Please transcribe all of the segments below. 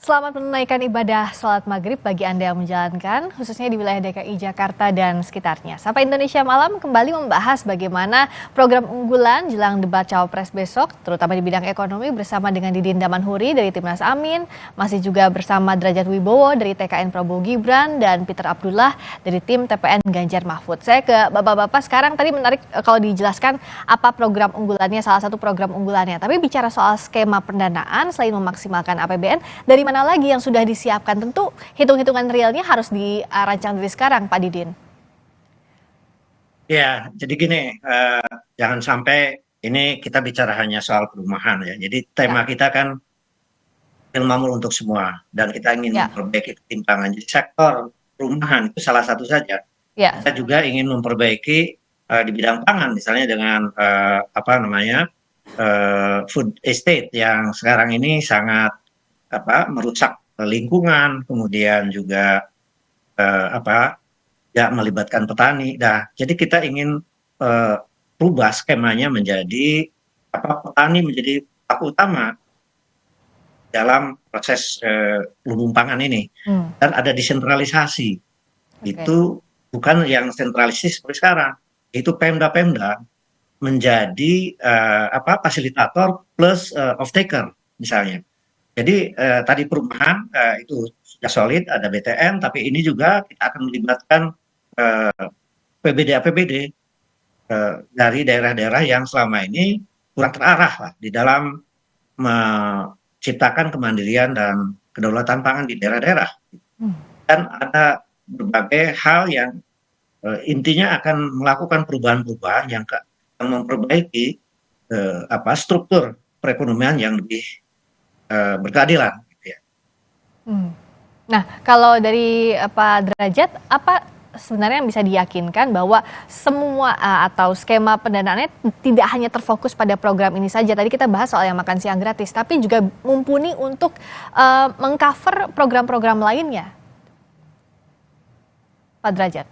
Selamat menunaikan ibadah sholat maghrib bagi Anda yang menjalankan, khususnya di wilayah DKI Jakarta dan sekitarnya. Sapa Indonesia Malam kembali membahas bagaimana program unggulan jelang debat Cawapres besok, terutama di bidang ekonomi bersama dengan Didin Damanhuri dari Timnas Amin, masih juga bersama Derajat Wibowo dari TKN Prabowo Gibran, dan Peter Abdullah dari tim TPN Ganjar Mahfud. Saya ke Bapak-Bapak sekarang, tadi menarik kalau dijelaskan apa program unggulannya, salah satu program unggulannya. Tapi bicara soal skema pendanaan, selain memaksimalkan APBN, dari mana lagi yang sudah disiapkan? Tentu hitung-hitungan realnya harus dirancang dari sekarang, Pak Didin. Ya, jadi gini, jangan sampai ini kita bicara hanya soal perumahan ya. Jadi tema Ya, kita kan ilmu makmur untuk semua dan kita ingin ya, memperbaiki ketimpangan. Jadi sektor perumahan itu salah satu saja. ya. Kita juga ingin memperbaiki di bidang pangan, misalnya dengan apa namanya food estate yang sekarang ini sangat merusak lingkungan, kemudian juga apa ya melibatkan petani. Nah, jadi kita ingin eh, rubah skemanya menjadi petani menjadi pelaku utama dalam proses lumbung pangan ini, Hmm, dan ada desentralisasi. oke. Itu bukan yang sentralistis seperti sekarang. Itu Pemda-Pemda menjadi fasilitator plus off taker misalnya. Jadi tadi perumahan itu sudah solid, ada BTN, tapi ini juga kita akan melibatkan PBD-APBD dari daerah-daerah yang selama ini kurang terarah lah di dalam menciptakan kemandirian dan kedaulatan pangan di daerah-daerah. Hmm. Dan ada berbagai hal yang intinya akan melakukan perubahan-perubahan yang memperbaiki struktur perekonomian yang lebih berkeadilan. Gitu ya. Hmm. Nah, kalau dari Pak Derajat, apa sebenarnya yang bisa diyakinkan bahwa semua atau skema pendanaannya tidak hanya terfokus pada program ini saja. Tadi kita bahas soal yang makan siang gratis, tapi juga mumpuni untuk mengcover program-program lainnya, Pak Derajat.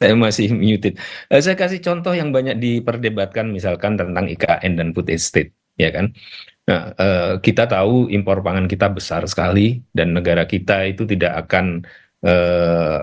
Saya masih muted. Saya kasih contoh yang banyak diperdebatkan, misalkan tentang IKN dan food estate, ya kan? Nah, kita tahu impor pangan kita besar sekali dan negara kita itu tidak akan eh,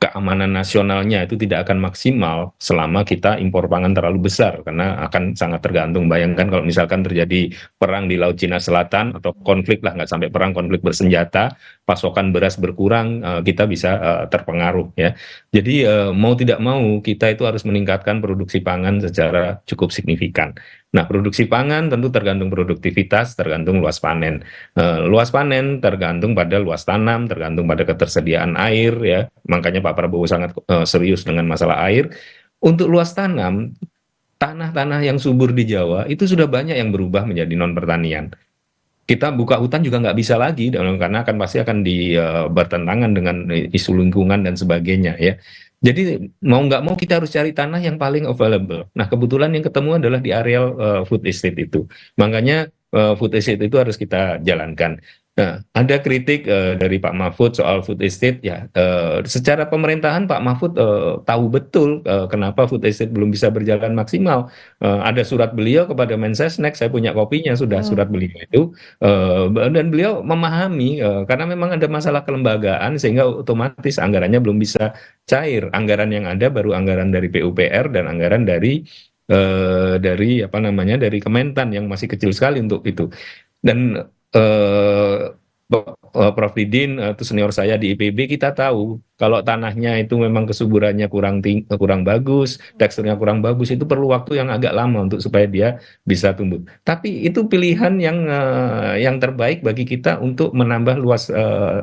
keamanan nasionalnya itu tidak akan maksimal selama kita impor pangan terlalu besar karena akan sangat tergantung. Bayangkan kalau misalkan terjadi perang di Laut Cina Selatan atau konflik lah, nggak sampai perang, konflik bersenjata, pasokan beras berkurang, kita bisa terpengaruh ya. Jadi mau tidak mau kita itu harus meningkatkan produksi pangan secara cukup signifikan. Nah, produksi pangan tentu tergantung produktivitas, tergantung luas panen. Luas panen tergantung pada luas tanam, tergantung pada ketersediaan air ya. Makanya Pak Prabowo sangat serius dengan masalah air. Untuk luas tanam, tanah-tanah yang subur di Jawa itu sudah banyak yang berubah menjadi non pertanian. Kita buka hutan juga nggak bisa lagi karena pasti akan bertentangan dengan isu lingkungan dan sebagainya ya. Jadi mau nggak mau kita harus cari tanah yang paling available. Nah, kebetulan yang ketemu adalah di areal food estate itu. Makanya food estate itu harus kita jalankan. Nah, ada kritik dari Pak Mahfud soal food estate ya. Secara pemerintahan Pak Mahfud tahu betul kenapa food estate belum bisa berjalan maksimal. Ada surat beliau kepada Mensesnek, saya punya kopinya sudah, Hmm. surat beliau itu. Dan beliau memahami karena memang ada masalah kelembagaan sehingga otomatis anggarannya belum bisa cair. Anggaran yang ada baru anggaran dari PUPR dan anggaran dari apa namanya dari Kementan yang masih kecil sekali untuk itu. Dan eh, Prof. Didin itu senior saya di IPB, kita tahu kalau tanahnya itu memang kesuburannya kurang bagus, teksturnya kurang bagus, itu perlu waktu yang agak lama untuk supaya dia bisa tumbuh. Tapi itu pilihan yang terbaik bagi kita untuk menambah luas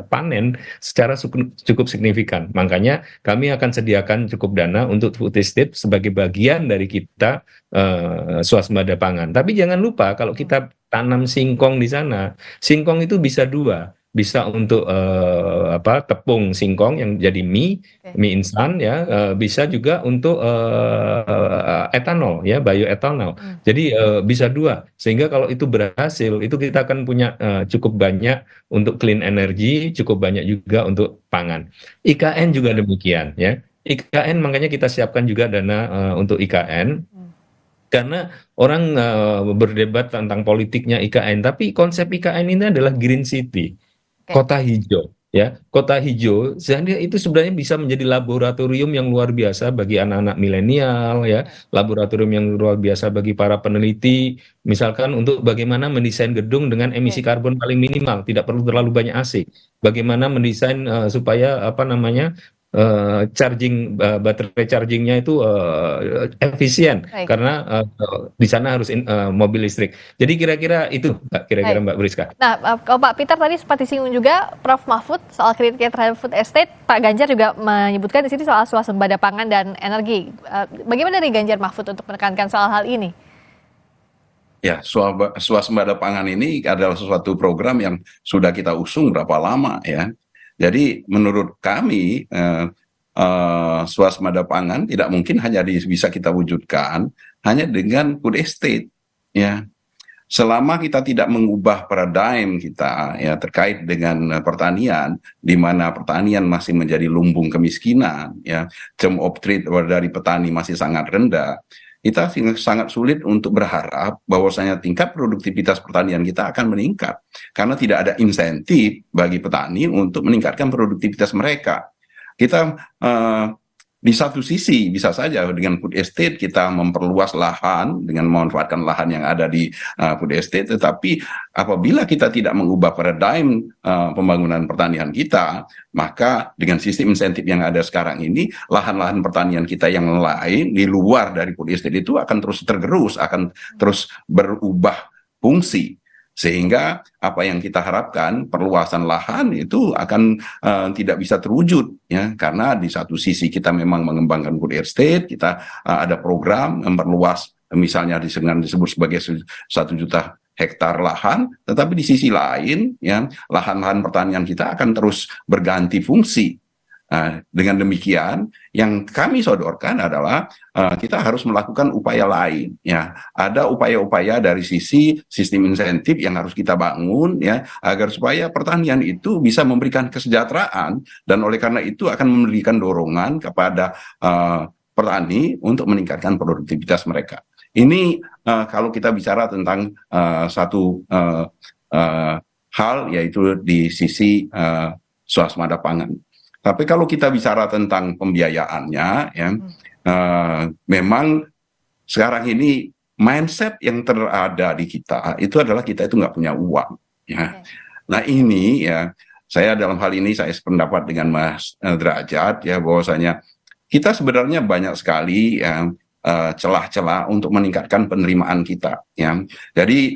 panen secara cukup signifikan. Makanya kami akan sediakan cukup dana untuk food estate sebagai bagian dari kita swasembada pangan. Tapi jangan lupa kalau kita tanam singkong di sana, singkong itu bisa dua, bisa untuk tepung singkong yang jadi mie, Oke. mie instan ya, bisa juga untuk etanol ya, bioetanol. Hmm. Jadi bisa dua, sehingga kalau itu berhasil, itu kita akan punya cukup banyak untuk clean energy, cukup banyak juga untuk pangan. IKN juga demikian ya. IKN makanya kita siapkan juga dana untuk IKN. Hmm. Karena orang berdebat tentang politiknya IKN, tapi konsep IKN ini adalah Green City, Oke. kota hijau. Ya, kota hijau, sehingga itu sebenarnya bisa menjadi laboratorium yang luar biasa bagi anak-anak milenial, ya, laboratorium yang luar biasa bagi para peneliti, misalkan untuk bagaimana mendesain gedung dengan emisi Oke. karbon paling minimal, tidak perlu terlalu banyak AC, bagaimana mendesain supaya apa namanya baterai chargingnya itu efisien Baik. karena di sana harus mobil listrik. Jadi kira-kira itu, Mbak, kira-kira Baik. Mbak Briska. Nah, kalau Pak Peter tadi sempat disinggung juga Prof. Mahfud soal kritiknya terhadap food estate, Pak Ganjar juga menyebutkan di sini soal swasembada pangan dan energi. Bagaimana dari Ganjar Mahfud untuk menekankan soal hal ini? Ya, swasembada pangan ini adalah sesuatu program yang sudah kita usung berapa lama ya. Jadi menurut kami swasembada pangan tidak mungkin hanya bisa kita wujudkan hanya dengan food estate ya. Selama kita tidak mengubah paradigm kita ya terkait dengan pertanian, di mana pertanian masih menjadi lumbung kemiskinan ya, term of trade dari petani masih sangat rendah, kita sangat sulit untuk berharap bahwasanya tingkat produktivitas pertanian kita akan meningkat karena tidak ada insentif bagi petani untuk meningkatkan produktivitas mereka. Kita di satu sisi bisa saja dengan food estate kita memperluas lahan dengan memanfaatkan lahan yang ada di food estate, tetapi apabila kita tidak mengubah paradigm pembangunan pertanian kita, maka dengan sistem insentif yang ada sekarang ini, lahan-lahan pertanian kita yang lain di luar dari food estate itu akan terus tergerus, akan terus berubah fungsi. Sehingga apa yang kita harapkan perluasan lahan itu akan tidak bisa terwujud ya, karena di satu sisi kita memang mengembangkan food estate, kita ada program memperluas misalnya disebut sebagai 1 juta hektar lahan, tetapi di sisi lain ya lahan-lahan pertanian kita akan terus berganti fungsi. Dengan demikian, yang kami sodorkan adalah kita harus melakukan upaya lain. Ya, ada upaya-upaya dari sisi sistem insentif yang harus kita bangun, ya, agar supaya pertanian itu bisa memberikan kesejahteraan dan oleh karena itu akan memberikan dorongan kepada petani untuk meningkatkan produktivitas mereka. Ini kalau kita bicara tentang satu hal yaitu di sisi swasembada pangan. Tapi kalau kita bicara tentang pembiayaannya, ya, memang sekarang ini mindset yang terada di kita itu adalah kita itu nggak punya uang. Ya. Nah ini ya, saya dalam hal ini saya sependapat dengan Mas Derajat ya bahwasanya kita sebenarnya banyak sekali ya, celah-celah untuk meningkatkan penerimaan kita. Ya. Jadi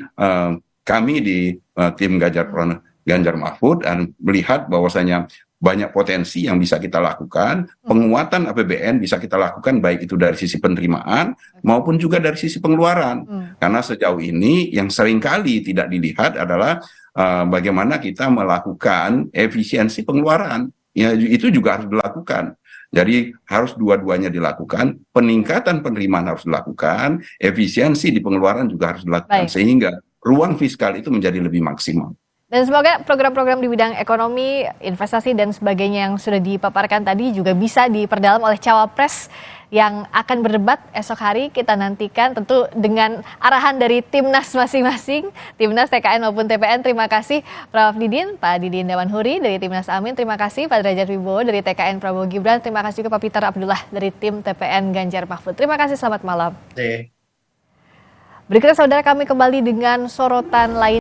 kami di tim Ganjar Mahfud melihat bahwasanya banyak potensi yang bisa kita lakukan, penguatan APBN bisa kita lakukan baik itu dari sisi penerimaan maupun juga dari sisi pengeluaran. Karena sejauh ini yang seringkali tidak dilihat adalah bagaimana kita melakukan efisiensi pengeluaran. Ya, itu juga harus dilakukan. Jadi harus dua-duanya dilakukan, peningkatan penerimaan harus dilakukan, efisiensi di pengeluaran juga harus dilakukan. Baik. Sehingga ruang fiskal itu menjadi lebih maksimal. Dan semoga program-program di bidang ekonomi, investasi, dan sebagainya yang sudah dipaparkan tadi juga bisa diperdalam oleh Cawapres yang akan berdebat esok hari. Kita nantikan tentu dengan arahan dari Timnas masing-masing, Timnas TKN maupun TPN. Terima kasih Prof. Didin, Pak Didin Dawanhuri dari Timnas Amin. Terima kasih Pak Derajat Wibowo dari TKN Prabowo Gibran. Terima kasih juga Pak Peter Abdullah dari tim TPN Ganjar Mahfud. Terima kasih, selamat malam. Berikutnya saudara kami kembali dengan sorotan lain.